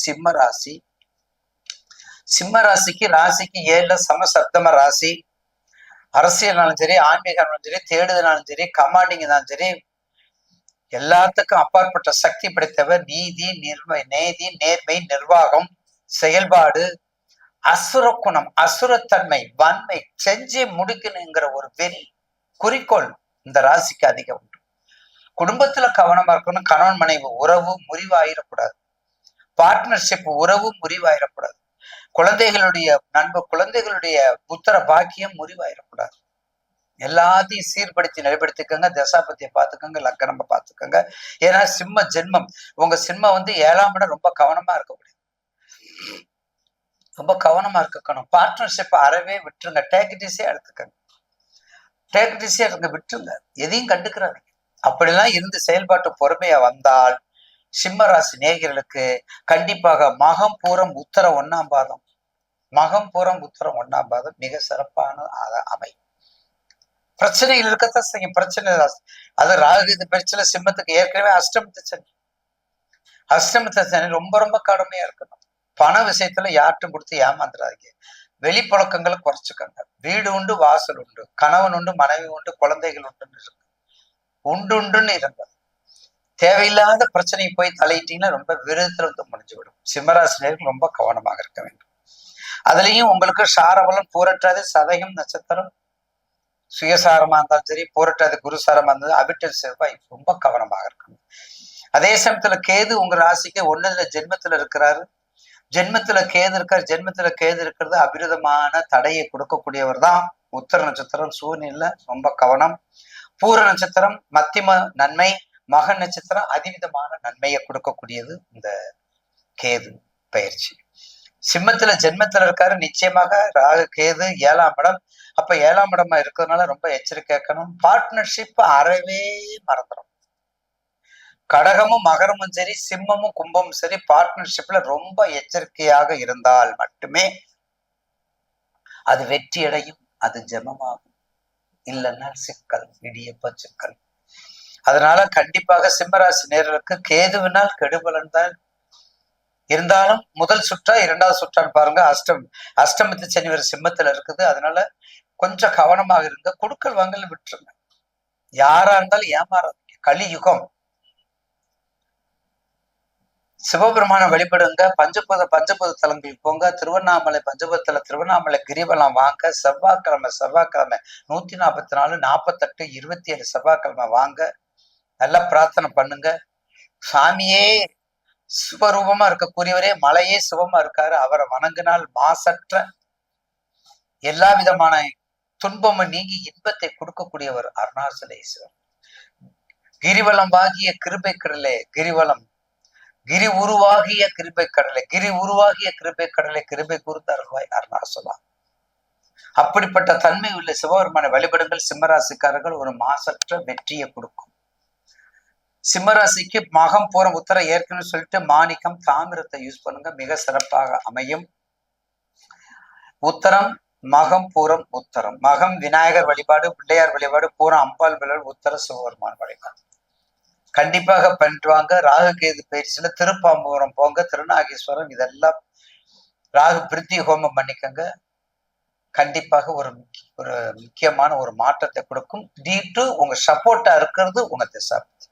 சிம்ம ராசி. சிம்ம ராசிக்கு 7 சமசப்தம ராசி. அரசியல்னாலும் சரி, ஆன்மீகம்னாலும் சரி, தேடுதனாலும் சரி, கமாண்டிங்னாலும் சரி, எல்லாத்துக்கும் அப்பாற்பட்ட சக்தி படைத்தவர். நீதி, நேர்மை, நிர்வாகம், செயல்பாடு, அசுர குணம், அசுரத்தன்மை, வன்மை, செஞ்சு முடிக்கணுங்கிற ஒரு வெறி, குறிக்கோள் இந்த ராசிக்கு அதிகம் உண்டு. குடும்பத்துல கவனமா இருக்கணும். கணவன் மனைவி உறவு முறிவாயிடக்கூடாது. பார்ட்னர்ஷிப் உறவு முறிவாயிடக்கூடாது. குழந்தைகளுடைய புத்திர பாக்கியம் முறிவாயிடக்கூடாது. எல்லாத்தையும் சீர்படுத்தி நடைபெடுத்திக்கோங்க. தசாபத்தியை பார்த்துக்கோங்க, லக்கணம்ப பார்த்துக்கோங்க. ஏன்னா சிம்ம ஜென்மம். உங்க சிம்மம் 7ஆம் இடம். ரொம்ப கவனமா இருக்க முடியும். ரொம்ப கவனமா இருக்கணும். பார்ட்னர்ஷிப் அறவே விட்டுருங்க. டேக்டிஸே எடுத்துக்கங்க. டேக்டிஸே எடுங்க, விட்டுருங்க. எதையும் கண்டுக்கிறாங்க. அப்படிலாம் இருந்து செயல்பாட்டு பொறுமையா வந்தால் சிம்ம ராசி நேயர்களுக்கு கண்டிப்பாக மகம் பூரம் உத்தரம் 1ஆம் பாதம், மகம் பூரம் உத்தரம் 1ஆம் பாதம் மிக சிறப்பான அமை. பிரச்சனைகள் இருக்கத்தான் செய்யும். பிரச்சனை அது ராகு பிரச்சனை. சிம்மத்துக்கு ஏற்கனவே அஷ்டமத்து சனி ரொம்ப ரொம்ப கடுமையா இருக்கணும். பண விஷயத்துல யார்ட்டும் கொடுத்து ஏமாந்துடாதீங்க. வெளிப்பழக்கங்களை குறைச்சுக்கோங்க. வீடு உண்டு, வாசல் உண்டு, கணவன் உண்டு, மனைவி உண்டு, குழந்தைகள் உண்டுன்னு இருக்கு. உண்டுன்னு இருங்க. தேவையில்லாத பிரச்சனையை போய் தலையிட்டீங்கன்னா ரொம்ப விருதத்துல முடிஞ்சுவிடும். சிம்மராசினியர்கள் ரொம்ப கவனமாக இருக்க வேண்டும். அதுலயும் உங்களுக்கு சாரவலம், பூரட்டாதி, சதயம் நட்சத்திரம் சுயசாரமா இருந்தாலும் சரி, பூரட்டாதி குருசாரமா இருந்தாலும் அவிட்டம் செவ்வாய் ரொம்ப கவனமாக இருக்கணும். அதே சமயத்துல கேது உங்க ராசிக்கு 1ல ஜென்மத்துல இருக்கிறாரு. ஜென்மத்துல கேது இருக்காரு. ஜென்மத்துல கேது இருக்கிறது அபிரிதமான தடையை கொடுக்கக்கூடியவர் தான். உத்தர நட்சத்திரம் சூரியன்ல ரொம்ப கவனம். பூர நட்சத்திரம் மத்தியம நன்மை. மக நட்சத்திரம் அதிவிதமான நன்மையை கொடுக்கக்கூடியது இந்த கேது பயிற்சி. சிம்மத்துல ஜென்மத்துல இருக்காரு. நிச்சயமாக ராகு கேது 7ஆம் இடம். அப்ப 7ஆம் இடமா இருக்கிறதுனால ரொம்ப எச்சரிக்கை இருக்கணும். பார்ட்னர்ஷிப் அறவே மறந்துடும். கடகமும் மகரமும் சரி, சிம்மமும் கும்பமும் சரி, பார்ட்னர்ஷிப்ல ரொம்ப எச்சரிக்கையாக இருந்தால் மட்டுமே அது வெற்றி அடையும். அது ஜெபமாகும். இல்லைன்னா சிக்கல், இடியப்ப சிக்கல். அதனால கண்டிப்பாக சிம்மராசி நேயர்களுக்கு கேதுவினால் கெடுபலன் தான். இருந்தாலும் முதல் சுற்றா 2வது சுற்றான்னு பாருங்க. அஷ்டமத்து சனி வரை சிம்மத்துல இருக்குது. அதனால கொஞ்சம் கவனமாக இருங்க. கொடுக்கல் வாங்கல விட்டுருங்க. யாரா இருந்தாலும் ஏமாறாதீங்க. கலியுகம். சிவபெருமான வழிபடுங்க. பஞ்சபூத தலங்களுக்கு போங்க. திருவண்ணாமலை பஞ்சபூதத்துல திருவண்ணாமலை கிரிவலம் வாங்க. செவ்வாய்க்கிழமை 144, 48, 27 செவ்வாய்க்கிழமை வாங்க. நல்லா பிரார்த்தனை பண்ணுங்க. சாமியே சிவரூபமா இருக்கக்கூடியவரே, மலையே சிவமா இருக்காரு. அவரை வணங்கினால் மாசற்ற எல்லா விதமான துன்பமும் நீங்கி இன்பத்தை கொடுக்கக்கூடியவர் அருணாசலேஸ்வரர். கிரிவலம் வாகிய கிருபை கடலே கிரிவலம். கிரி உருவாகிய கிருபை கடலை, கிருபை கூர்ந்த அருள்வாய் அருணாசலா. அப்படிப்பட்ட தன்மை உள்ள சிவபெருமான வழிபடுங்கள். சிம்மராசிக்காரர்கள் ஒரு மாசற்ற வெற்றியை கொடுக்கும். சிம்மராசிக்கு மகம் பூரம் உத்தரம் ஏற்கனவே சொல்லிட்டு மாணிக்கம் தாமிரத்தை யூஸ் பண்ணுங்க. மிக சிறப்பாக அமையும். உத்தரம் மகம் பூரம் உத்தரம். மகம் விநாயகர் வழிபாடு, பிள்ளையார் வழிபாடு, பூரம் அம்பாள் வழிபாடு, உத்தர சிவபெருமான வழிபாடு கண்டிப்பாக பண்ணிட்டு வாங்க. ராகு கேது பயிற்சியில திருப்பாம்பூரம் போங்க. திருநாகேஸ்வரம் இதெல்லாம் ராகு பிரித்தி ஹோமம் பண்ணிக்கங்க. கண்டிப்பாக ஒரு முக்கியமான ஒரு மாற்றத்தை கொடுக்கும். D2 உங்க சப்போர்ட்டா இருக்கிறது உங்க திசா.